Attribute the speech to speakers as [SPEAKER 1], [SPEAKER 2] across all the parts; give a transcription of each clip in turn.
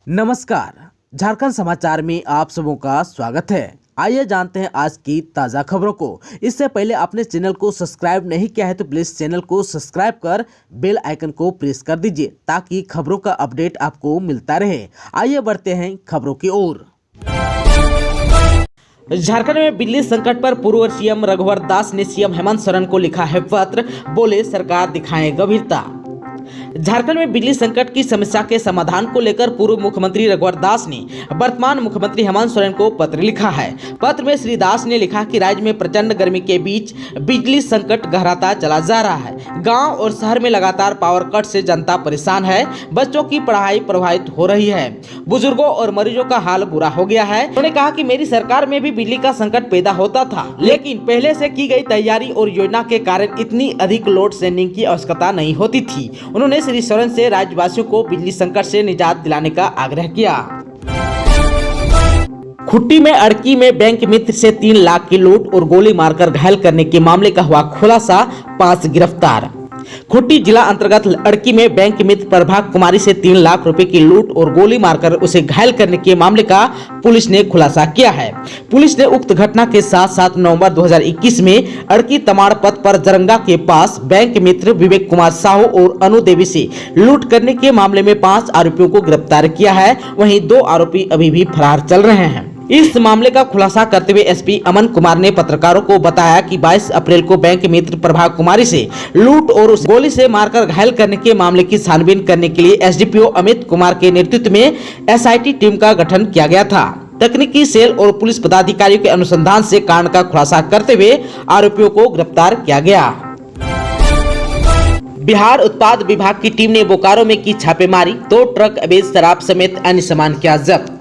[SPEAKER 1] नमस्कार, झारखंड समाचार में आप सबों का स्वागत है। आइए जानते हैं आज की ताज़ा खबरों को। इससे पहले आपने चैनल को सब्सक्राइब नहीं किया है तो प्लीज़ चैनल को सब्सक्राइब कर बेल आइकन को प्रेस कर दीजिए ताकि खबरों का अपडेट आपको मिलता रहे। आइए बढ़ते हैं खबरों की ओर। झारखंड में बिजली संकट पर पूर्व सीएम रघुवर दास ने सीएम हेमंत सोरेन को लिखा है पत्र, बोले सरकार दिखाए गंभीरता। झारखंड में बिजली संकट की समस्या के समाधान को लेकर पूर्व मुख्यमंत्री रघुवर दास ने वर्तमान मुख्यमंत्री हेमंत सोरेन को पत्र लिखा है। पत्र में श्री दास ने लिखा कि राज्य में प्रचंड गर्मी के बीच बिजली संकट गहराता चला जा रहा है। गांव और शहर में लगातार पावर कट से जनता परेशान है। बच्चों की पढ़ाई प्रभावित हो रही है। बुजुर्गों और मरीजों का हाल बुरा हो गया है। उन्होंने कहा कि मेरी सरकार में भी बिजली का संकट पैदा होता था, लेकिन पहले से की गई तैयारी और योजना के कारण इतनी अधिक लोड शेडिंग की आवश्यकता नहीं होती थी। उन्होंने श्री सोरेन से राज्यवासियों को बिजली संकट से निजात दिलाने का आग्रह किया। खुट्टी में अड़की में बैंक मित्र से 3 लाख की लूट और गोली मारकर घायल करने के मामले का हुआ खुलासा, 5 गिरफ्तार। खुट्टी जिला अंतर्गत अड़की में बैंक मित्र प्रभा कुमारी से 3 लाख रुपए की लूट और गोली मारकर उसे घायल करने के मामले का पुलिस ने खुलासा किया है। पुलिस ने उक्त घटना के साथ 7 नवंबर 2021 में अड़की तमाड़ पथ पर जरंगा के पास बैंक मित्र विवेक कुमार साहू और अनु देवी से लूट करने के मामले में 5 आरोपियों को गिरफ्तार किया है। वहीं 2 आरोपी अभी भी फरार चल रहे हैं। इस मामले का खुलासा करते हुए एसपी अमन कुमार ने पत्रकारों को बताया कि 22 अप्रैल को बैंक मित्र प्रभा कुमारी से लूट और उस गोली से मारकर घायल करने के मामले की छानबीन करने के लिए एसडीपीओ अमित कुमार के नेतृत्व में एसआईटी टीम का गठन किया गया था। तकनीकी सेल और पुलिस पदाधिकारियों के अनुसंधान से कांड का खुलासा करते हुए आरोपियों को गिरफ्तार किया गया। बिहार उत्पाद विभाग की टीम ने बोकारो में की छापेमारी, 2 ट्रक अवैध शराब समेत अन्य सामान किया जब्त।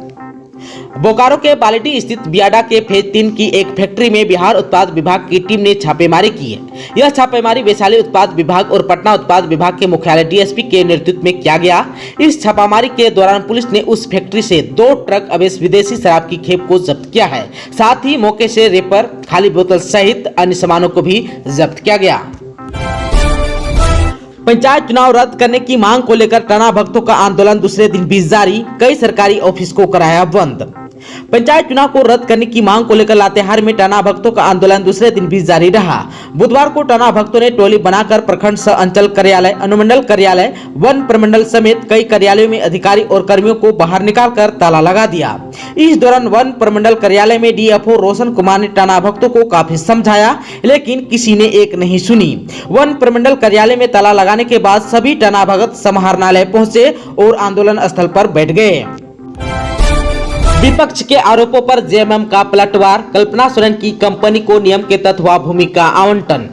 [SPEAKER 1] बोकारो के बालेडी स्थित बियाडा के फेज 3 की एक फैक्ट्री में बिहार उत्पाद विभाग की टीम ने छापेमारी की है। यह छापेमारी वैशाली उत्पाद विभाग और पटना उत्पाद विभाग के मुख्यालय डीएसपी के नेतृत्व में किया गया। इस छापामारी के दौरान पुलिस ने उस फैक्ट्री से 2 ट्रक अवैध विदेशी शराब की खेप को जब्त किया है। साथ ही मौके से रेपर, खाली बोतल सहित अन्य सामानों को भी जब्त किया गया। पंचायत चुनाव रद्द करने की मांग को लेकर टना भक्तों का आंदोलन दूसरे दिन भी जारी, कई सरकारी ऑफिस को कराया बंद। पंचायत चुनाव को रद्द करने की मांग को लेकर लातेहार में टना भक्तों का आंदोलन दूसरे दिन भी जारी रहा। बुधवार को टना भक्तों ने टोली बनाकर प्रखंड सह अंचल कार्यालय, अनुमंडल कार्यालय, वन प्रमंडल समेत कई कार्यालयों में अधिकारी और कर्मियों को बाहर निकालकर ताला लगा दिया। इस दौरान वन प्रमंडल कार्यालय में डीएफओ रोशन कुमार ने टना भक्तों को काफी समझाया, लेकिन किसी ने एक नहीं सुनी। वन प्रमंडल कार्यालय में ताला लगाने के बाद सभी टना भक्त समाहरणालय पहुंचे और आंदोलन स्थल पर बैठ गए। विपक्ष के आरोपों पर जेएमएम का पलटवार, कल्पना सोरेन की कंपनी को नियम के तहत हुआ भूमि का आवंटन।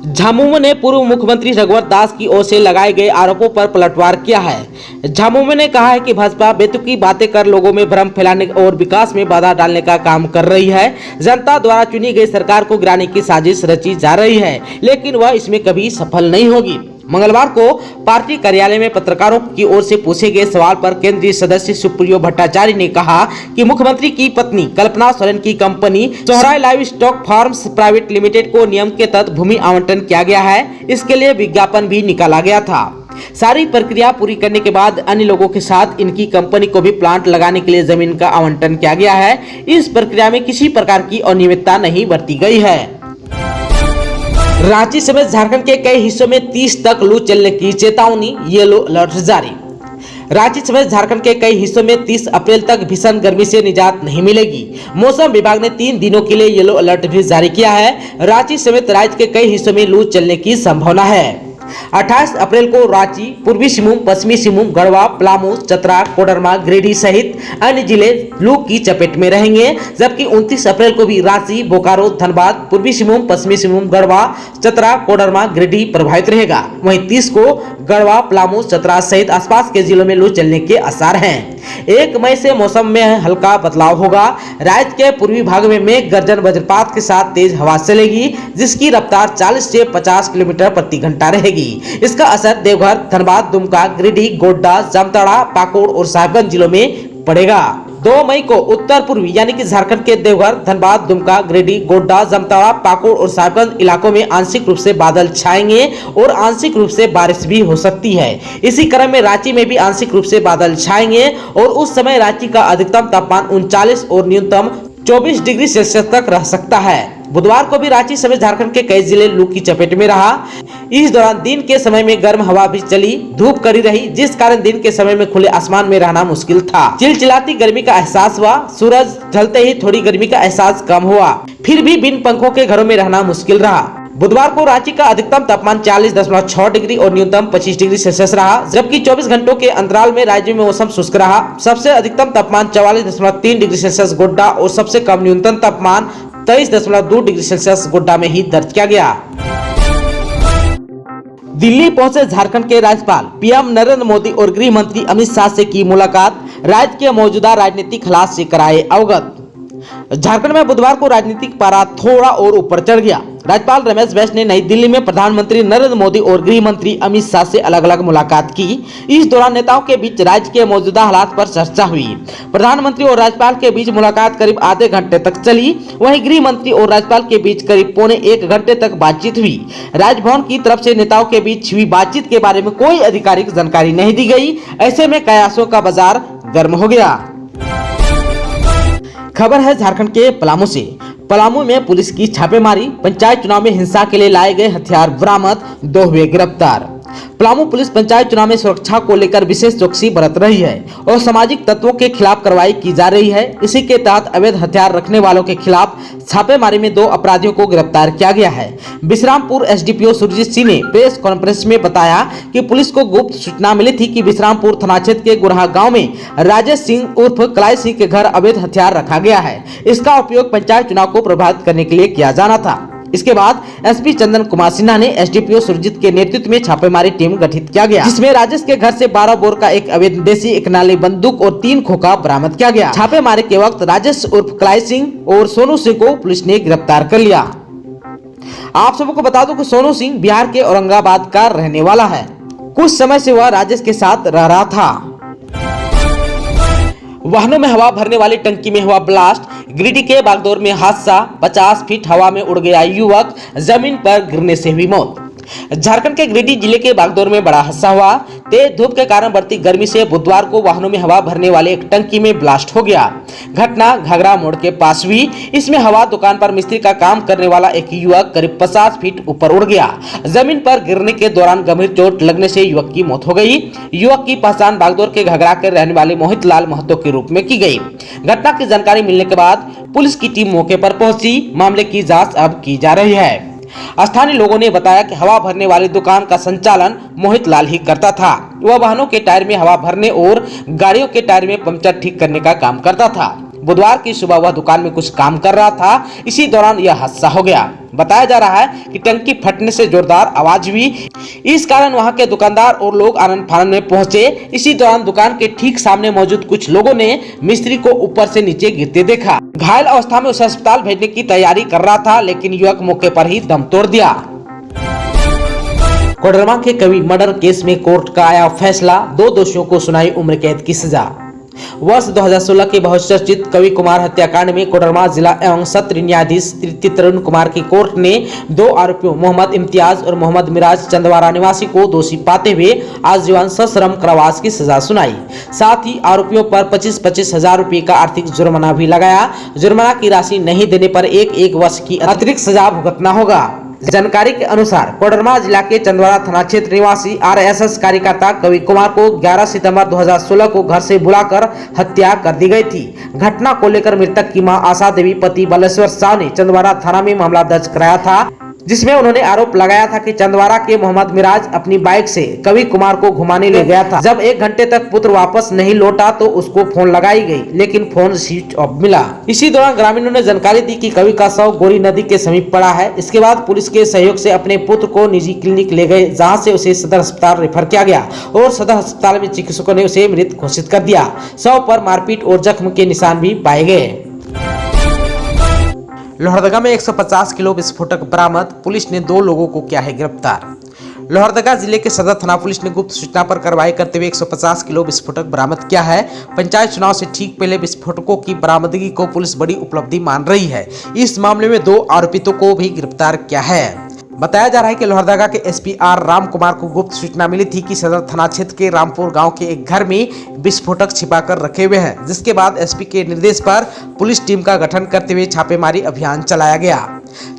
[SPEAKER 1] झामुमो ने पूर्व मुख्यमंत्री रघुवर दास की ओर से लगाए गए आरोपों पर पलटवार किया है। झामुमो ने कहा है कि भाजपा बेतुकी बातें कर लोगों में भ्रम फैलाने और विकास में बाधा डालने का काम कर रही है। जनता द्वारा चुनी गई सरकार को गिराने की साजिश रची जा रही है, लेकिन वह इसमें कभी सफल नहीं होगी। मंगलवार को पार्टी कार्यालय में पत्रकारों की ओर से पूछे गए सवाल पर केंद्रीय सदस्य सुप्रियो भट्टाचार्य ने कहा कि मुख्यमंत्री की पत्नी कल्पना सोरेन की company Sohrai live stock farms private limited को नियम के तहत भूमि आवंटन किया गया है। इसके लिए विज्ञापन भी निकाला गया था। सारी प्रक्रिया पूरी करने के बाद अन्य लोगों के साथ इनकी कंपनी को भी प्लांट लगाने के लिए जमीन का आवंटन किया गया है। इस प्रक्रिया में किसी प्रकार की अनियमितता नहीं बरती गई है। रांची समेत झारखंड के कई हिस्सों में 30 तक लू चलने की चेतावनी, येलो अलर्ट जारी। रांची समेत झारखंड के कई हिस्सों में 30 अप्रैल तक भीषण गर्मी से निजात नहीं मिलेगी। मौसम विभाग ने 3 दिनों के लिए येलो अलर्ट भी जारी किया है। रांची समेत राज्य के कई हिस्सों में लू चलने की संभावना है। 28 अप्रैल को रांची, पूर्वी सिंहभूम, पश्चिमी सिंहभूम, गढ़वा, पलामू, चतरा, कोडरमा, गिरिडीह सहित अन्य जिले लू की चपेट में रहेंगे। जबकि 29 अप्रैल को भी रांची, बोकारो, धनबाद, पूर्वी सिंहभूम, पश्चिमी सिंहभूम, गढ़वा, चतरा, कोडरमा, गिरिडीह प्रभावित रहेगा। वहीं 30 को गढ़वा, पलामू, चतरा सहित आसपास के जिलों में लू चलने के आसार हैं। 1 मई से मौसम में हल्का बदलाव होगा। राज्य के पूर्वी भाग में मेघ गर्जन वज्रपात के साथ तेज हवा चलेगी, जिसकी रफ्तार 40 से 50 किलोमीटर प्रति घंटा रहेगी। इसका असर देवघर, धनबाद, दुमका, गिरिडीह, गोड्डा, जामताड़ा, पाकुड़ और साहिबगंज जिलों में पड़ेगा। 2 मई को उत्तर पूर्वी यानी कि झारखंड के देवघर, धनबाद, दुमका, गिरिडीह, गोड्डा, जामताड़ा, पाकुड़ और साहिबगंज इलाकों में आंशिक रूप से बादल छाएंगे और आंशिक रूप से बारिश भी हो सकती है। इसी क्रम में रांची में भी आंशिक रूप से बादल छाएंगे और उस समय रांची का अधिकतम तापमान 39 और न्यूनतम 24 डिग्री सेल्सियस तक रह सकता है। बुधवार को भी रांची समेत झारखंड के कई जिले लू की चपेट में रहा। इस दौरान दिन के समय में गर्म हवा भी चली, धूप कड़ी रही, जिस कारण दिन के समय में खुले आसमान में रहना मुश्किल था। चिलचिलाती गर्मी का एहसास हुआ। सूरज ढलते ही थोड़ी गर्मी का एहसास कम हुआ, फिर भी बिन पंखों के घरों में रहना मुश्किल रहा। बुधवार को रांची का अधिकतम तापमान 40.6 डिग्री और न्यूनतम 25 डिग्री सेल्सियस रहा, जबकि 24 घंटों के अंतराल में राज्य में मौसम शुष्क रहा। सबसे अधिकतम तापमान 44.3 डिग्री सेल्सियस गोड्डा और सबसे कम न्यूनतम तापमान 23.2 डिग्री सेल्सियस गोड्डा में ही दर्ज किया गया। दिल्ली पहुंचे झारखंड के राज्यपाल। पीएम नरेंद्र मोदी और गृह मंत्री अमित शाह से की मुलाकात, राज्य के मौजूदा राजनीतिक हालात से कराए अवगत। झारखंड में बुधवार को राजनीतिक पारा थोड़ा और ऊपर चढ़ गया। राज्यपाल रमेश बैस ने नई दिल्ली में प्रधानमंत्री नरेंद्र मोदी और गृह मंत्री अमित शाह से अलग अलग मुलाकात की। इस दौरान नेताओं के बीच राज्य के मौजूदा हालात पर चर्चा हुई। प्रधानमंत्री और राज्यपाल के बीच मुलाकात करीब आधे घंटे तक चली। वहीं गृह मंत्री और राज्यपाल के बीच करीब पौने 1 घंटे तक बातचीत हुई। राजभवन की तरफ से नेताओं के बीच हुई बातचीत के बारे में कोई आधिकारिक जानकारी नहीं दी गई। ऐसे में कयासों का बाजार गर्म हो गया। खबर है झारखंड के पलामू से। पलामू में पुलिस की छापेमारी, पंचायत चुनाव में हिंसा के लिए लाए गए हथियार बरामद, 2 हुए गिरफ्तार। पलामू पुलिस पंचायत चुनाव में सुरक्षा को लेकर विशेष चौकसी बरत रही है और सामाजिक तत्वों के खिलाफ कार्रवाई की जा रही है। इसी के तहत अवैध हथियार रखने वालों के खिलाफ छापेमारी में 2 अपराधियों को गिरफ्तार किया गया है। विश्रामपुर एसडीपीओ सुरजीत सिंह ने प्रेस कॉन्फ्रेंस में बताया कि पुलिस को गुप्त सूचना मिली थी कि विश्रामपुर थाना क्षेत्र के गुरहा गाँव में राजेश सिंह उर्फ कलाई सिंह के घर अवैध हथियार रखा गया है। इसका उपयोग पंचायत चुनाव को प्रभावित करने के लिए किया जाना था। इसके बाद एसपी चंदन कुमार सिन्हा ने एसडीपीओ सुरजीत के नेतृत्व में छापेमारी टीम गठित किया गया, जिसमें राजेश के घर से 12 बोर का एक अवैध देसी, एक नाली बंदूक और 3 खोखा बरामद किया गया। छापेमारी के वक्त राजेश उर्फ कलाई सिंह और सोनू सिंह को पुलिस ने गिरफ्तार कर लिया। आप सबको बता दूं कि सोनू सिंह बिहार के औरंगाबाद का रहने वाला है। कुछ समय से वह राजेश के साथ रह रहा था। वाहनों में हवा भरने वाली टंकी में हुआ ब्लास्ट, गिरिडीह के बागदौर में हादसा, 50 फीट हवा में उड़ गया युवक, जमीन पर गिरने से हुई मौत। झारखंड के गिरिडीह जिले के बागदौर में बड़ा हादसा हुआ। तेज धूप के कारण बढ़ती गर्मी से बुधवार को वाहनों में हवा भरने वाले एक टंकी में ब्लास्ट हो गया। घटना घगरा मोड़ के पास हुई। इसमें हवा दुकान पर मिस्त्री का काम करने वाला एक युवक करीब 50 फीट ऊपर उड़ गया। जमीन पर गिरने के दौरान गंभीर चोट लगने से युवक की मौत हो गई। युवक की पहचान बागदौर के घगरा के रहने वाले मोहित लाल महतो के रूप में की गई। घटना की जानकारी मिलने के बाद पुलिस की टीम मौके पर पहुंची। मामले की जांच अब की जा रही है। स्थानीय लोगों ने बताया कि हवा भरने वाली दुकान का संचालन मोहित लाल ही करता था। वह वाहनों के टायर में हवा भरने और गाड़ियों के टायर में पंक्चर ठीक करने का काम करता था। बुधवार की सुबह वह दुकान में कुछ काम कर रहा था। इसी दौरान यह हादसा हो गया। बताया जा रहा है कि टंकी फटने से जोरदार आवाज हुई। इस कारण वहां के दुकानदार और लोग आनंद फानन में पहुंचे। इसी दौरान दुकान के ठीक सामने मौजूद कुछ लोगों ने मिस्त्री को ऊपर से नीचे गिरते देखा। घायल अवस्था में उसे अस्पताल भेजने की तैयारी कर रहा था, लेकिन युवक मौके पर ही दम तोड़ दिया। कोडरमा के कवि मर्डर केस में कोर्ट का आया फैसला, 2 दोषियों को सुनाई उम्र कैद की सजा। वर्ष 2016 के बहुचर्चित कवि कुमार हत्याकांड में कोडरमा जिला एवं सत्र न्यायाधीश तृतीय तरुण कुमार की कोर्ट ने 2 आरोपियों मोहम्मद इम्तियाज और मोहम्मद मिराज चंदवारा निवासी को दोषी पाते हुए आजीवन सश्रम कारावास की सजा सुनाई। साथ ही आरोपियों पर 25-25 हजार रुपए का आर्थिक जुर्माना भी लगाया। जुर्माना की राशि नहीं देने पर 1 वर्ष की अतिरिक्त सजा भुगतना होगा। जानकारी के अनुसार कोडरमा जिला के चंदवारा थाना क्षेत्र निवासी आरएसएस कार्यकर्ता कवि कुमार को 11 सितंबर 2016 को घर से बुलाकर हत्या कर दी गई थी। घटना को लेकर मृतक की मां आशा देवी पति बलेश्वर साव ने चंदवारा थाना में मामला दर्ज कराया था, जिसमें उन्होंने आरोप लगाया था कि चंदवारा के मोहम्मद मिराज अपनी बाइक से कवि कुमार को घुमाने ले गया था। जब 1 घंटे तक पुत्र वापस नहीं लौटा तो उसको फोन लगाई गई, लेकिन फोन स्विच ऑफ मिला। इसी दौरान ग्रामीणों ने जानकारी दी कि कवि का शव गोरी नदी के समीप पड़ा है। इसके बाद पुलिस के सहयोग से अपने पुत्र को निजी क्लिनिक ले गए, जहाँ से उसे सदर अस्पताल रेफर किया गया और सदर अस्पताल में चिकित्सकों ने उसे मृत घोषित कर दिया। शव पर मारपीट और जख्म के निशान भी पाए गए। लोहरदगा में 150 किलो विस्फोटक बरामद, पुलिस ने 2 लोगों को किया है गिरफ्तार। लोहरदगा जिले के सदर थाना पुलिस ने गुप्त सूचना पर कार्रवाई करते हुए 150 किलो विस्फोटक बरामद किया है। पंचायत चुनाव से ठीक पहले विस्फोटकों की बरामदगी को पुलिस बड़ी उपलब्धि मान रही है। इस मामले में 2 आरोपितों को भी गिरफ्तार किया है। बताया जा रहा है कि लोहरदगा के एसपी आर राम कुमार को गुप्त सूचना मिली थी कि सदर थाना क्षेत्र के रामपुर गांव के एक घर में विस्फोटक छिपाकर रखे हुए हैं, जिसके बाद एसपी के निर्देश पर पुलिस टीम का गठन करते हुए छापेमारी अभियान चलाया गया।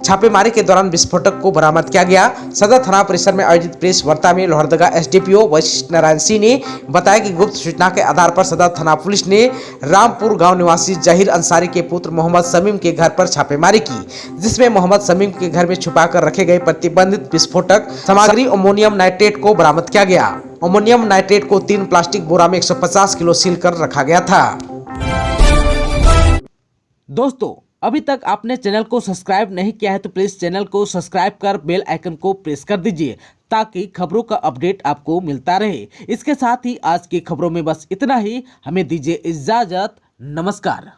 [SPEAKER 1] छापेमारी के दौरान विस्फोटक को बरामद किया गया। सदर थाना परिसर में आयोजित प्रेस वार्ता में लोहरदगा एसडीपीओ वशिष्ठ नारायण सिंह ने बताया कि गुप्त सूचना के आधार पर सदर थाना पुलिस ने रामपुर गांव निवासी जहीर अंसारी के पुत्र मोहम्मद समीम के घर पर छापेमारी की, जिसमें मोहम्मद समीम के घर में छुपाकर रखे गए प्रतिबंधित विस्फोटक सामग्री अमोनियम नाइट्रेट को बरामद किया गया। अमोनियम नाइट्रेट को 3 प्लास्टिक बोरा में 150 किलो सील कर रखा गया था। दोस्तों, अभी तक आपने चैनल को सब्सक्राइब नहीं किया है तो प्लीज चैनल को सब्सक्राइब कर बेल आइकन को प्रेस कर दीजिए ताकि खबरों का अपडेट आपको मिलता रहे। इसके साथ ही आज की खबरों में बस इतना ही। हमें दीजिए इजाजत। नमस्कार।